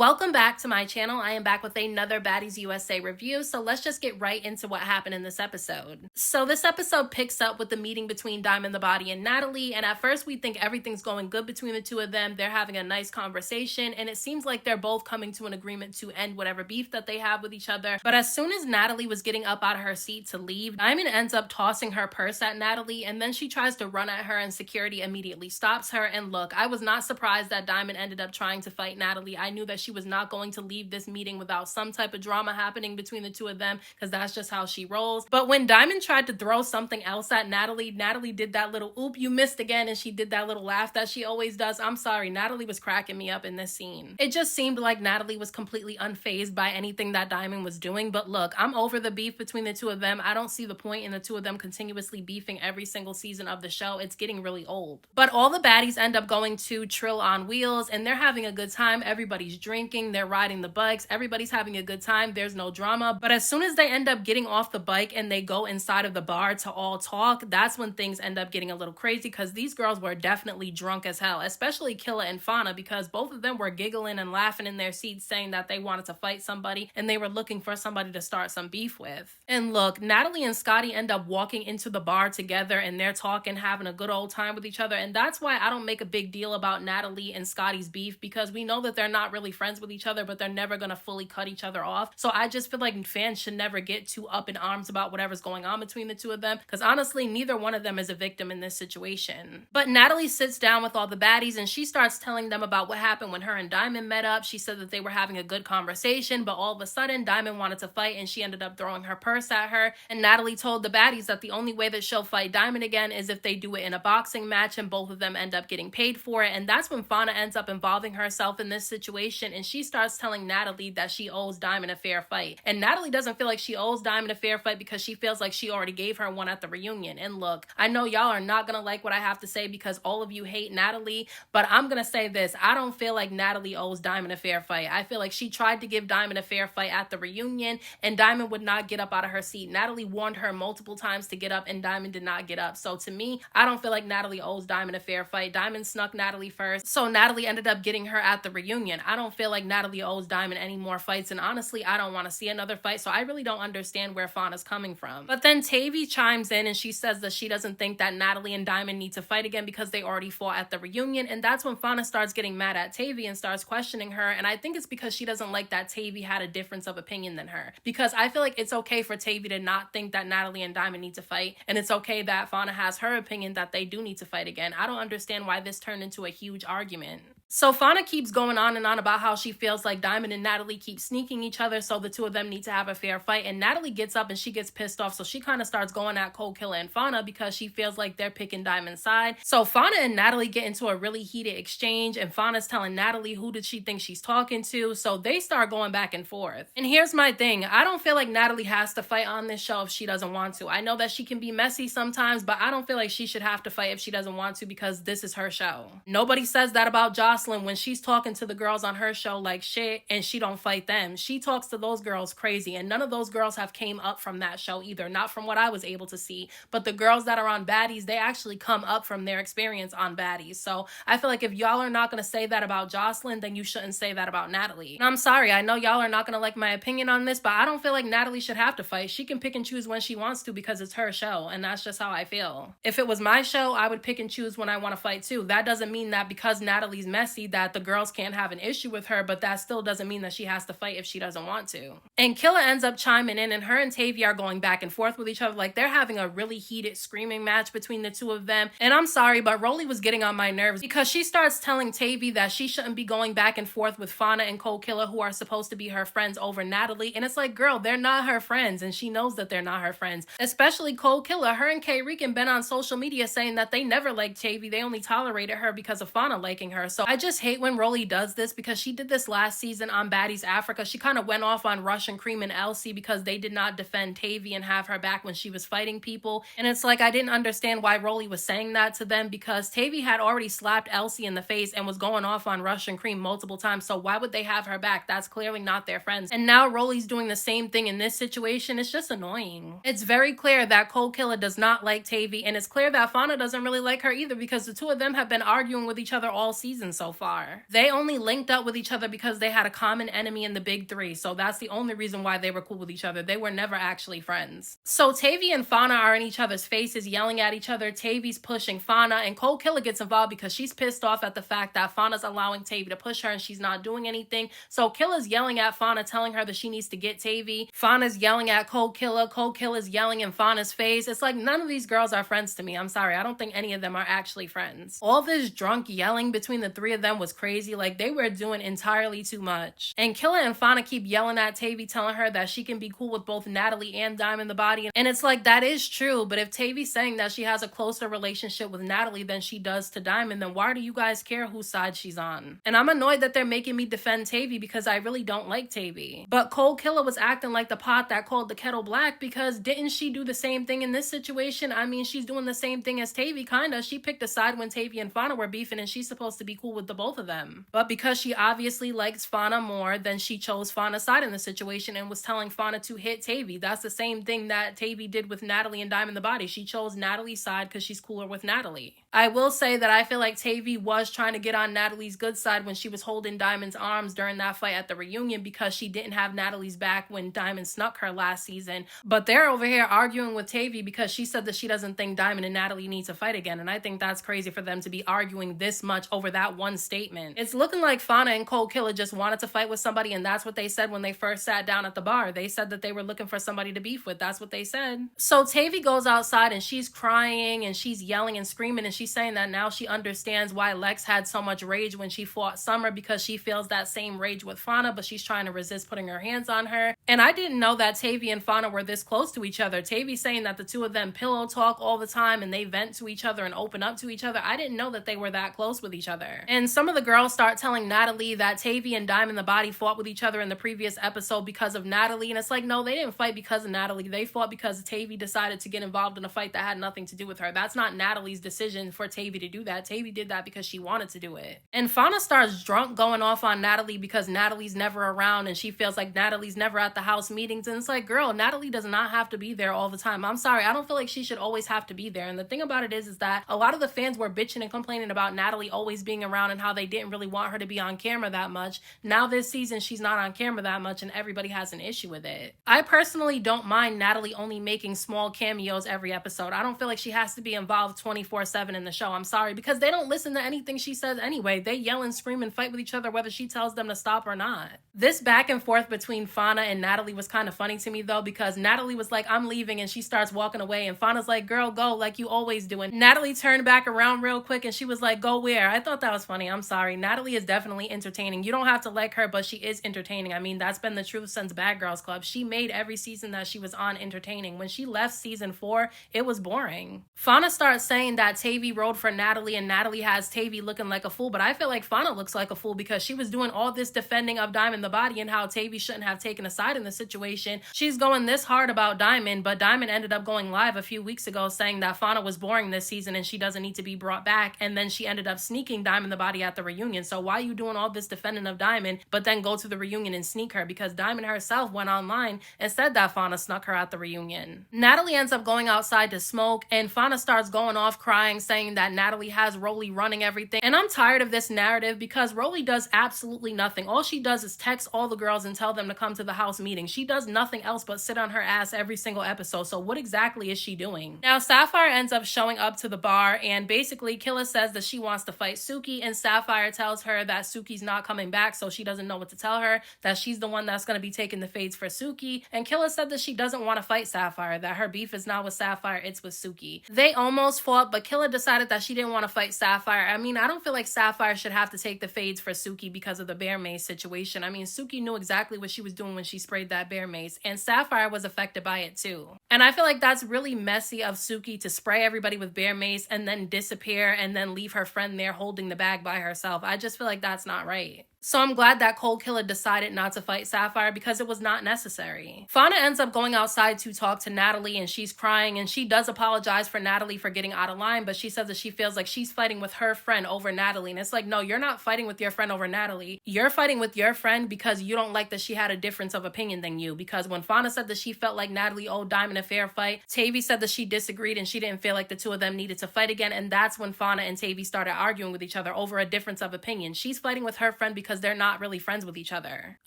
Welcome back to my channel. I am back with another Baddies USA review, so let's just get right into what happened in this episode. So this episode picks up with the meeting between Diamond the Body and Natalie, and at first we think everything's going good between the two of them. They're having a nice conversation, and it seems like they're both coming to an agreement to end whatever beef that they have with each other. But as soon as Natalie was getting up out of her seat to leave, Diamond ends up tossing her purse at Natalie, and then she tries to run at her, and security immediately stops her. And look, I was not surprised that Diamond ended up trying to fight Natalie. I knew that she was not going to leave this meeting without some type of drama happening between the two of them, because that's just how she rolls. But when Diamond tried to throw something else at Natalie, Natalie did that little oop, you missed again, and she did that little laugh that she always does. I'm sorry, Natalie was cracking me up in this scene. It just seemed like Natalie was completely unfazed by anything that Diamond was doing. But look, I'm over the beef between the two of them. I don't see the point in the two of them continuously beefing every single season of the show. It's getting really old. But all the baddies end up going to Trill on Wheels, and they're having a good time. Everybody's drinking, they're riding the bikes, everybody's having a good time, there's no drama. But as soon as they end up getting off the bike and they go inside of the bar to all talk, that's when things end up getting a little crazy, because these girls were definitely drunk as hell, especially Killa and Fauna, because both of them were giggling and laughing in their seats, saying that they wanted to fight somebody and they were looking for somebody to start some beef with. And look, Natalie and Scotty end up walking into the bar together, and they're talking, having a good old time with each other. And that's why I don't make a big deal about Natalie and Scotty's beef, because we know that they're not really friends with each other, but they're never gonna fully cut each other off. So I just feel like fans should never get too up in arms about whatever's going on between the two of them, because honestly, neither one of them is a victim in this situation. But Natalie sits down with all the baddies, and she starts telling them about what happened when her and Diamond met up. She said that they were having a good conversation, but all of a sudden Diamond wanted to fight, and she ended up throwing her purse at her. And Natalie told the baddies that the only way that she'll fight Diamond again is if they do it in a boxing match, and both of them end up getting paid for it. And that's when Fauna ends up involving herself in this situation, and she starts telling Natalie that she owes Diamond a fair fight. And Natalie doesn't feel like she owes Diamond a fair fight, because she feels like she already gave her one at the reunion. And look, I know y'all are not gonna like what I have to say, because all of you hate Natalie, but I'm gonna say this: I don't feel like Natalie owes Diamond a fair fight. I feel like she tried to give Diamond a fair fight at the reunion, and Diamond would not get up out of her seat. Natalie warned her multiple times to get up, and Diamond did not get up. So to me, I don't feel like Natalie owes Diamond a fair fight. Diamond snuck Natalie first, so Natalie ended up getting her at the reunion. I don't feel like Natalie owes Diamond any more fights, and honestly, I don't want to see another fight, so I really don't understand where Fauna's coming from. But then Tavii chimes in, and she says that she doesn't think that Natalie and Diamond need to fight again because they already fought at the reunion. And that's when Fauna starts getting mad at Tavii and starts questioning her, and I think it's because she doesn't like that Tavii had a difference of opinion than her, because I feel like it's okay for Tavii to not think that Natalie and Diamond need to fight, and it's okay that Fauna has her opinion that they do need to fight again. I don't understand why this turned into a huge argument. So Fauna keeps going on and on about how she feels like Diamond and Natalie keep sneaking each other, so the two of them need to have a fair fight. And Natalie gets up and she gets pissed off, so she kind of starts going at Kold Killa and Fauna, because she feels like they're picking Diamond's side. So Fauna and Natalie get into a really heated exchange, and Fauna's telling Natalie who did she think she's talking to, so they start going back and forth. And here's my thing: I don't feel like Natalie has to fight on this show if she doesn't want to. I know that she can be messy sometimes, but I don't feel like she should have to fight if she doesn't want to, because this is her show. Nobody says that about Jocelyn when she's talking to the girls on her show like shit and she don't fight them. She talks to those girls crazy, and none of those girls have came up from that show either, not from what I was able to see. But the girls that are on Baddies, they actually come up from their experience on Baddies. So I feel like if y'all are not going to say that about Jocelyn, then you shouldn't say that about Natalie. And I'm sorry, I know y'all are not going to like my opinion on this, but I don't feel like Natalie should have to fight. She can pick and choose when she wants to, because it's her show, and that's just how I feel. If it was my show, I would pick and choose when I want to fight too. That doesn't mean that because Natalie's messy that the girls can't have an issue with her, but that still doesn't mean that she has to fight if she doesn't want to. And Killa ends up chiming in, and her and Tavii are going back and forth with each other, like they're having a really heated screaming match between the two of them. And I'm sorry, but Rolly was getting on my nerves, because she starts telling Tavii that she shouldn't be going back and forth with Fauna and Kold Killa, who are supposed to be her friends, over Natalie. And it's like, girl, they're not her friends, and she knows that they're not her friends. Especially Kold Killa. Her and K-Rican been on social media saying that they never liked Tavii. They only tolerated her because of Fauna liking her. So I just hate when Rolly does this, because she did this last season on Baddies Africa. She kind of went off on Russian Cream and Elsie because they did not defend Tavii and have her back when she was fighting people. And it's like, I didn't understand why Rolly was saying that to them, because Tavii had already slapped Elsie in the face and was going off on Russian Cream multiple times. So why would they have her back? That's clearly not their friends. And now Rolly's doing the same thing in this situation. It's just annoying. It's very clear that Kold Killa does not like Tavii, and it's clear that Fauna doesn't really like her either, because the two of them have been arguing with each other all season so so far. They only linked up with each other because they had a common enemy in the big three, so that's the only reason why they were cool with each other. They were never actually friends. So Tavii and Fauna are in each other's faces, yelling at each other. Tavii's pushing Fauna, and Kold Killa gets involved because she's pissed off at the fact that Fauna's allowing Tavii to push her and she's not doing anything. So Killa's yelling at Fauna, telling her that she needs to get Tavii. Fauna's yelling at Kold Killa. Kold Killa's yelling in Fauna's face. It's like none of these girls are friends to me. I'm sorry. I don't think any of them are actually friends. All this drunk yelling between the three of them was crazy. Like, they were doing entirely too much. And Killa and Fauna keep yelling at Tavii, telling her that she can be cool with both Natalie and Diamond the Body. And it's like, that is true, but if Tavii's saying that she has a closer relationship with Natalie than she does to Diamond, then why do you guys care whose side she's on? And I'm annoyed that they're making me defend Tavii because I really don't like Tavii. But Kold Killa was acting like the pot that called the kettle black, because didn't she do the same thing in this situation? I mean, she's doing the same thing as Tavii, kinda. She picked a side when Tavii and Fauna were beefing, and she's supposed to be cool with the both of them. But because she obviously likes Fauna more, then she chose Fauna's side in the situation and was telling Fauna to hit Tavii. That's the same thing that Tavii did with Natalie and Diamond the Body. She chose Natalie's side because she's cooler with Natalie. I will say that I feel like Tavii was trying to get on Natalie's good side when she was holding Diamond's arms during that fight at the reunion, because she didn't have Natalie's back when Diamond snuck her last season. But they're over here arguing with Tavii because she said that she doesn't think Diamond and Natalie need to fight again, and I think that's crazy for them to be arguing this much over that one statement. It's looking like Fauna and Kold Killa just wanted to fight with somebody, and that's what they said when they first sat down at the bar. They said that they were looking for somebody to beef with. That's what they said. So Tavii goes outside and she's crying and she's yelling and screaming, and she's saying that now she understands why Lex had so much rage when she fought Summer, because she feels that same rage with Fauna, but she's trying to resist putting her hands on her. And I didn't know that Tavii and Fauna were this close to each other. Tavii saying that the two of them pillow talk all the time and they vent to each other and open up to each other. I didn't know that they were that close with each other. And some of the girls start telling Natalie that Tavii and Diamond the Body fought with each other in the previous episode because of Natalie, and it's like, no, they didn't fight because of Natalie. They fought because Tavii decided to get involved in a fight that had nothing to do with her. That's not Natalie's decision for Tavii to do that. Tavii did that because she wanted to do it. And Fauna starts drunk going off on Natalie because Natalie's never around and she feels like Natalie's never at the house meetings, and it's like, girl, Natalie does not have to be there all the time. I'm sorry, I don't feel like she should always have to be there. And the thing about it is that a lot of the fans were bitching and complaining about Natalie always being around and how they didn't really want her to be on camera that much. Now this season she's not on camera that much and everybody has an issue with it. I personally don't mind Natalie only making small cameos every episode. I don't feel like she has to be involved 24/7 in the show. I'm sorry, because they don't listen to anything she says anyway. They yell and scream and fight with each other whether she tells them to stop or not. This back and forth between Fauna and Natalie was kind of funny to me though, because Natalie was like, I'm leaving, and she starts walking away, and Fauna's like, girl, go, like you always do. And Natalie turned back around real quick and she was like, go where? I thought that was funny. I'm sorry. Natalie is definitely entertaining. You don't have to like her, but she is entertaining. I mean, that's been the truth since Bad Girls Club. She made every season that she was on entertaining. When she left season 4, it was boring. Fauna starts saying that Tavii rode for Natalie and Natalie has Tavii looking like a fool, but I feel like Fauna looks like a fool because she was doing all this defending of Diamond the Body and how Tavii shouldn't have taken a side in the situation. She's going this hard about Diamond, but Diamond ended up going live a few weeks ago saying that Fauna was boring this season and she doesn't need to be brought back, and then she ended up sneaking Diamond the Body at the reunion. So why are you doing all this defending of Diamond but then go to the reunion and sneak her? Because Diamond herself went online and said that Fauna snuck her at the reunion. Natalie ends up going outside to smoke, and Fauna starts going off crying, saying that Natalie has Rolly running everything. And I'm tired of this narrative because Rolly does absolutely nothing. All she does is text all the girls and tell them to come to the house meeting. She does nothing else but sit on her ass every single episode. So what exactly is she doing? Now Sapphire ends up showing up to the bar, and basically Killa says that she wants to fight Suki, and Sapphire tells her that Suki's not coming back, so she doesn't know what to tell her, that she's the one that's going to be taking the fades for Suki. And Killa said that she doesn't want to fight Sapphire, that her beef is not with Sapphire, it's with Suki. They almost fought, but Killa decided that she didn't want to fight Sapphire. I mean, I don't feel like Sapphire should have to take the fades for Suki because of the bear mace situation. I mean, Suki knew exactly what she was doing when she sprayed that bear mace, and Sapphire was affected by it too. And I feel like that's really messy of Suki to spray everybody with bear mace and then disappear and then leave her friend there holding the bag by herself. I just feel like that's not right. So I'm glad that Kold Killa decided not to fight Sapphire because it was not necessary. Fauna ends up going outside to talk to Natalie and she's crying, and she does apologize for Natalie for getting out of line, but she says that she feels like she's fighting with her friend over Natalie. And it's like, no, you're not fighting with your friend over Natalie. You're fighting with your friend because you don't like that she had a difference of opinion than you. Because when Fauna said that she felt like Natalie owed Diamond a fair fight, Tavii said that she disagreed and she didn't feel like the two of them needed to fight again. And that's when Fauna and Tavii started arguing with each other over a difference of opinion. She's fighting with her friend because they're not really friends with each other.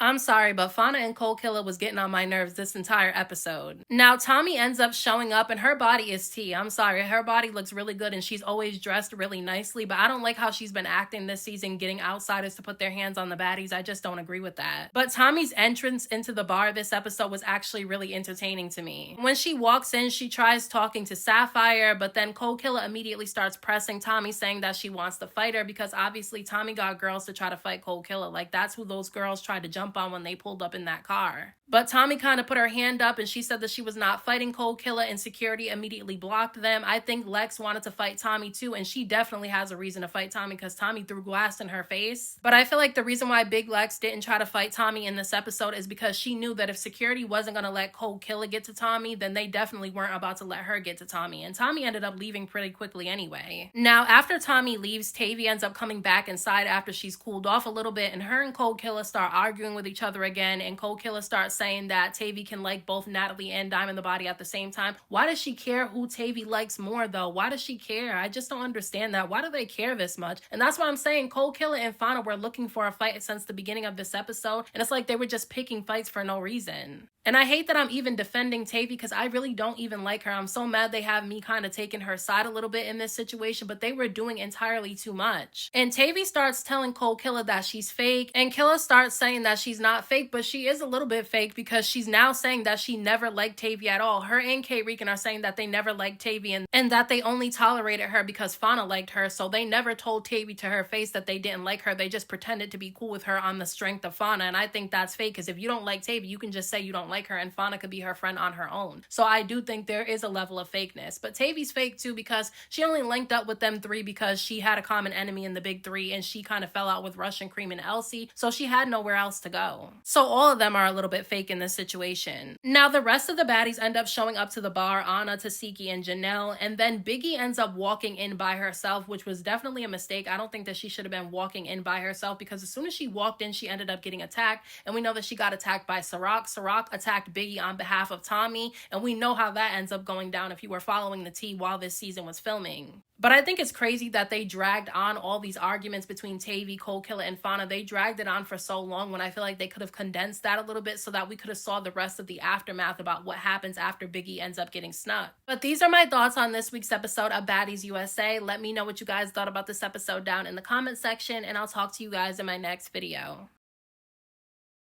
I'm sorry, but Fauna and Kold Killa was getting on my nerves this entire episode. Now, Tommie ends up showing up and her body is tea. I'm sorry, her body looks really good and she's always dressed really nicely, but I don't like how she's been acting this season, getting outsiders to put their hands on the baddies. I just don't agree with that. But Tommie's entrance into the bar this episode was actually really entertaining to me. When she walks in, she tries talking to Sapphire, but then Kold Killa immediately starts pressing Tommie, saying that she wants to fight her because obviously Tommie got girls to try to fight Kold Killa. Like, that's who those girls tried to jump on when they pulled up in that car. But Tommie kind of put her hand up and she said that she was not fighting Kold Killa, and security immediately blocked them. I think Lex wanted to fight Tommie too, and she definitely has a reason to fight Tommie because Tommie threw glass in her face. But I feel like the reason why Big Lex didn't try to fight Tommie in this episode is because she knew that if security wasn't going to let Kold Killa get to Tommie, then they definitely weren't about to let her get to Tommie. And Tommie ended up leaving pretty quickly anyway. Now, after Tommie leaves, Tavii ends up coming back inside after she's cooled off a little bit, and her and Kold Killa start arguing with each other again, and Kold Killa starts saying that Tavii can like both Natalie and Diamond the Body at the same time. Why does she care who Tavii likes more though? Why does she care? I just don't understand that. Why do they care this much? And that's why I'm saying Kold Killa and Fauna were looking for a fight since the beginning of this episode, and it's like they were just picking fights for no reason. And I hate that I'm even defending Tavii because I really don't even like her. I'm so mad they have me kind of taking her side a little bit in this situation, but they were doing entirely too much. And Tavii starts telling Kold Killa that she's fake, and Killa starts saying that she's not fake, but she is a little bit fake because she's now saying that she never liked Tavii at all. Her and K-Rican are saying that they never liked Tavii and that they only tolerated her because Fauna liked her, so they never told Tavii to her face that they didn't like her. They just pretended to be cool with her on the strength of Fauna, and I think that's fake because if you don't like Tavii, you can just say you don't like her and Fauna could be her friend on her own. So I do think there is a level of fakeness, but Tavii's fake too because she only linked up with them three because she had a common enemy in the big three and she kind of fell out with Russian Cream and Elsie, so she had nowhere else to go. So all of them are a little bit fake in this situation. Now the rest of the baddies end up showing up to the bar, Anna, Tasiki, and Janelle, and then Biggie ends up walking in by herself, which was definitely a mistake. I don't think that she should have been walking in by herself because as soon as she walked in, she ended up getting attacked, and we know that she got attacked by Ciroc. Ciroc attacked Biggie on behalf of Tommie, and we know how that ends up going down if you were following the tea while this season was filming. But I think it's crazy that they dragged on all these arguments between Tavii, Kold Killa, and Fauna. They dragged it on for so long when I feel like they could have condensed that a little bit so that we could have saw the rest of the aftermath about what happens after Biggie ends up getting snuck. But these are my thoughts on this week's episode of Baddies USA. Let me know what you guys thought about this episode down in the comment section, and I'll talk to you guys in my next video.